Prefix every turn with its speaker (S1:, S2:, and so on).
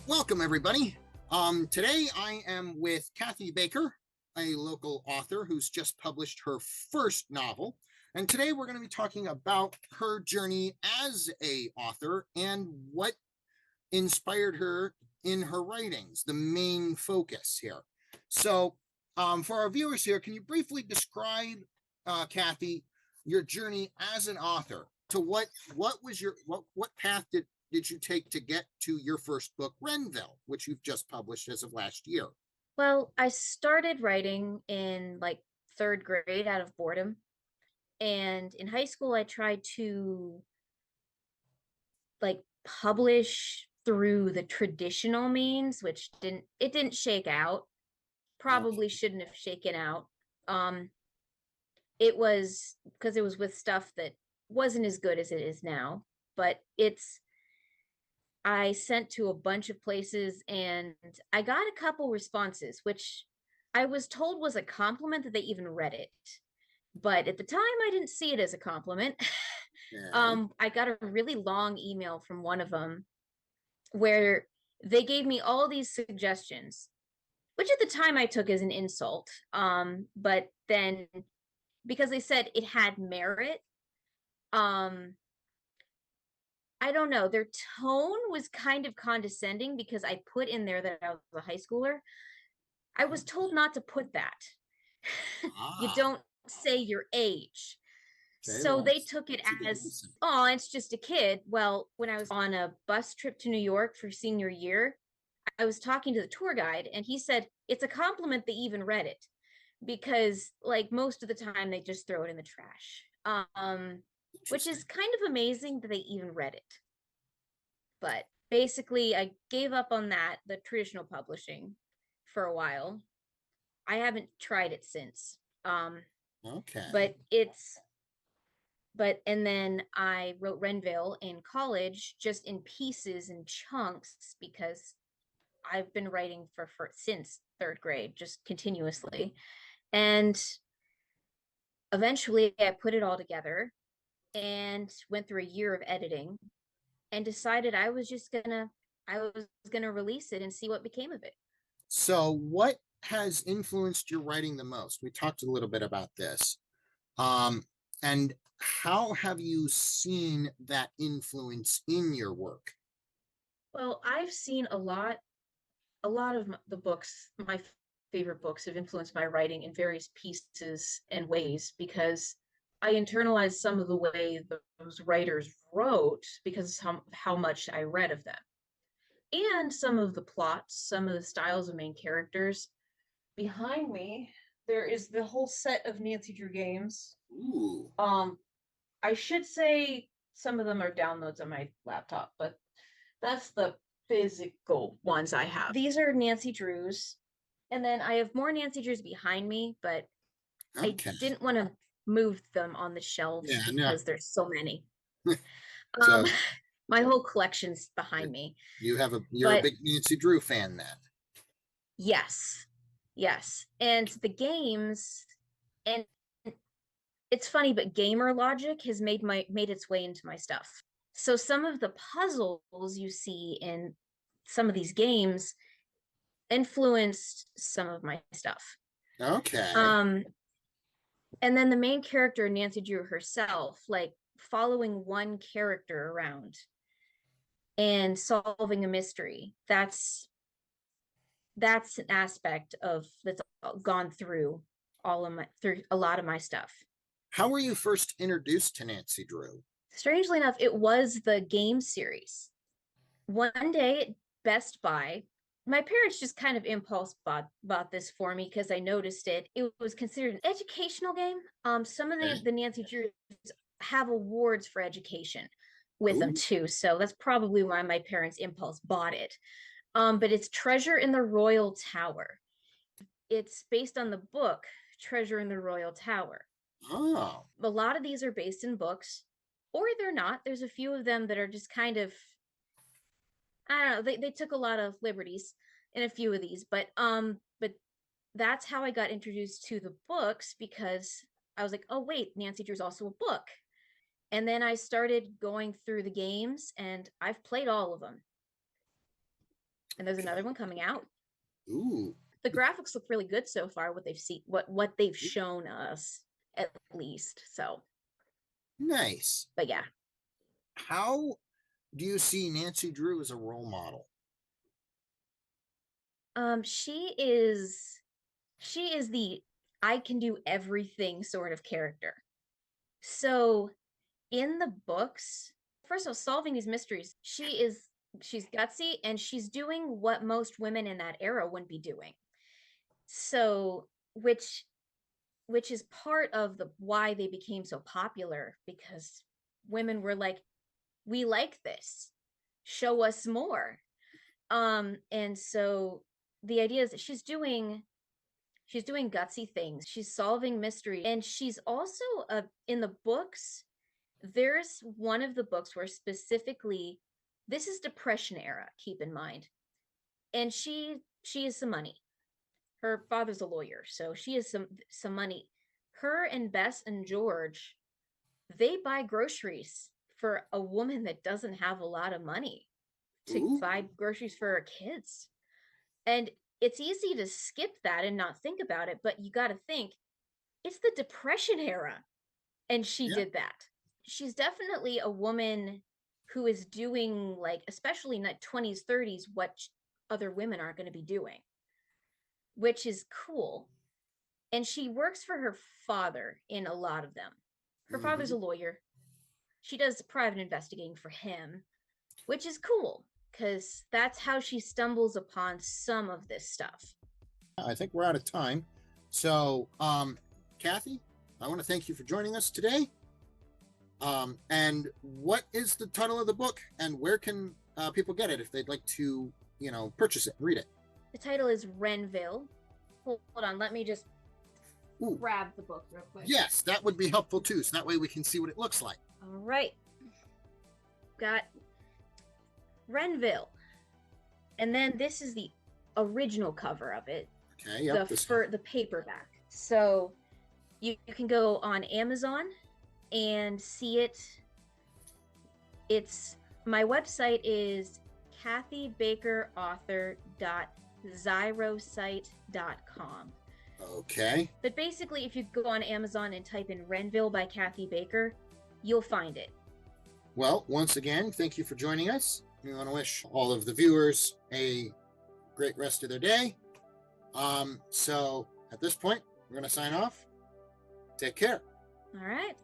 S1: Welcome, everybody. Today I am with Cathy Baker, a local author who's just published her first novel. And today we're going to be talking about her journey as a author and what inspired her in her writings, the main focus here. So for our viewers here, can you briefly describe, Cathy, your journey as an author to what was your what path did you take to get to your first book, Wrenville, which you've just published as of last year?
S2: Well, I started writing in like third grade out of boredom. And in high school, I tried to like publish through the traditional means, which didn't shake out.
S1: Okay.
S2: Probably shouldn't have shaken out. Um, it was because it was with stuff that wasn't as good as it is now, but I sent to a bunch of places and I got a couple responses, which I was told was a compliment that they even read it. But at the time, I didn't see it as a compliment.
S1: Okay.
S2: I got a really long email from one of them where they gave me all these suggestions, which at the time I took as an insult. But then because they said it had merit, um, I don't know, their tone was kind of condescending because I put in there that I was a high schooler. I was told not to put that. You
S1: Ah,
S2: don't say your age.
S1: okay.
S2: So
S1: Well,
S2: they took it
S1: that's a good
S2: as,
S1: lesson.
S2: oh, it's just a kid. Well, when I was on a bus trip to New York for senior year, I was talking to the tour guide and he said, it's a compliment they even read it because, like, most of the time they just throw it in the trash. Which is
S1: Interesting.
S2: kind of amazing that they even read it. But basically, I gave up on the traditional publishing for a while. I haven't tried it since. Um,
S1: Okay.
S2: but it's but and then I wrote Wrenville in college just in pieces and chunks because I've been writing for since third grade, just continuously. And eventually I put it all together and went through a year of editing and decided I was gonna release it and see what became of it.
S1: So, what has influenced your writing the most? We talked a little bit about this. Um, and how have you seen that influence in your work?
S2: Well, I've seen a lot of the books, my favorite books, have influenced my writing in various pieces and ways because I internalized some of the way those writers wrote because how much I read of them. And some of the plots, some of the styles of main characters. Behind me, there is the whole set of Nancy Drew games.
S1: Ooh.
S2: Um, I should say some of them are downloads on my laptop, but that's the physical ones I have. These are Nancy Drews. And then I have more Nancy Drews behind me, but I
S1: Okay.
S2: didn't want to move them on the
S1: Yeah.
S2: shelves
S1: No.
S2: because there's so many. Um,
S1: So
S2: my whole collection's behind me.
S1: you're a
S2: But
S1: big Nancy Drew fan then.
S2: yes, yes. And the games, and it's funny, but gamer logic has made its way into my stuff. So some of the puzzles you see in some of these games influenced some of my stuff.
S1: Okay.
S2: Um, and then the main character, Nancy Drew herself, like following one character around and solving a mystery. That's an aspect of that's gone through through a lot of my stuff.
S1: How were you first introduced to Nancy Drew?
S2: Strangely enough, it was the game series. One day at Best Buy, my parents just kind of impulse bought this for me because I noticed it. It was considered an educational game. Some of
S1: Okay.
S2: the Nancy Drews have awards for education with them
S1: Ooh.
S2: too, so that's probably why my parents impulse bought it. But it's Treasure in the Royal Tower. It's based on the book Treasure in the Royal Tower.
S1: Oh.
S2: A lot of these are based in books, or they're not. There's a few of them that are just kind of, I don't know, they took a lot of liberties in a few of these, but that's how I got introduced to the books because I was like, oh wait, Nancy Drew's also a book. And then I started going through the games and I've played all of them. And there's another one coming out.
S1: Ooh,
S2: The graphics look really good so far, what they've seen, what they've shown us, at least. So,
S1: nice.
S2: but yeah.
S1: How do you see Nancy Drew as a role model?
S2: She is the I can do everything sort of character. So in the books, first of all, solving these mysteries, she's gutsy and she's doing what most women in that era wouldn't be doing. So which is part of the why they became so popular, because women were like, we like this. Show us more. And so the idea is that she's doing gutsy things. She's solving mysteries. And she's also in the books, there's one of the books where specifically this is Depression era, keep in mind. And she has some money. Her father's a lawyer, so she has some money. Her and Bess and George, they buy groceries for a woman that doesn't have a lot of money to
S1: Ooh,
S2: buy groceries for her kids. And it's easy to skip that and not think about it, but you got to think it's the Depression era, and she
S1: yeah.
S2: did that. She's definitely a woman who is doing, like, especially in the 20s, 30s, what other women aren't going to be doing, which is cool. And she works for her father in a lot of them. Her father's
S1: Mhm.
S2: a lawyer. She does private investigating for him, which is cool because that's how she stumbles upon some of this stuff.
S1: I think we're out of time. So, Cathy, I want to thank you for joining us today. And what is the title of the book, and where can people get it if they'd like to, purchase it, read it?
S2: The title is Wrenville. Hold on, let me just
S1: Ooh,
S2: grab the book real quick.
S1: yes, that would be helpful too. So that way we can see what it looks like.
S2: All right. Got Wrenville. And then this is the original cover of it.
S1: Okay, yep.
S2: The paperback. So you can go on Amazon and see it. My website is cathybakerauthor.zyrosite.com.
S1: Okay.
S2: But basically, if you go on Amazon and type in Wrenville by Cathy Baker, you'll find it.
S1: Well, once again, thank you for joining us. We want to wish all of the viewers a great rest of their day. So at this point, we're going to sign off. Take care.
S2: All right.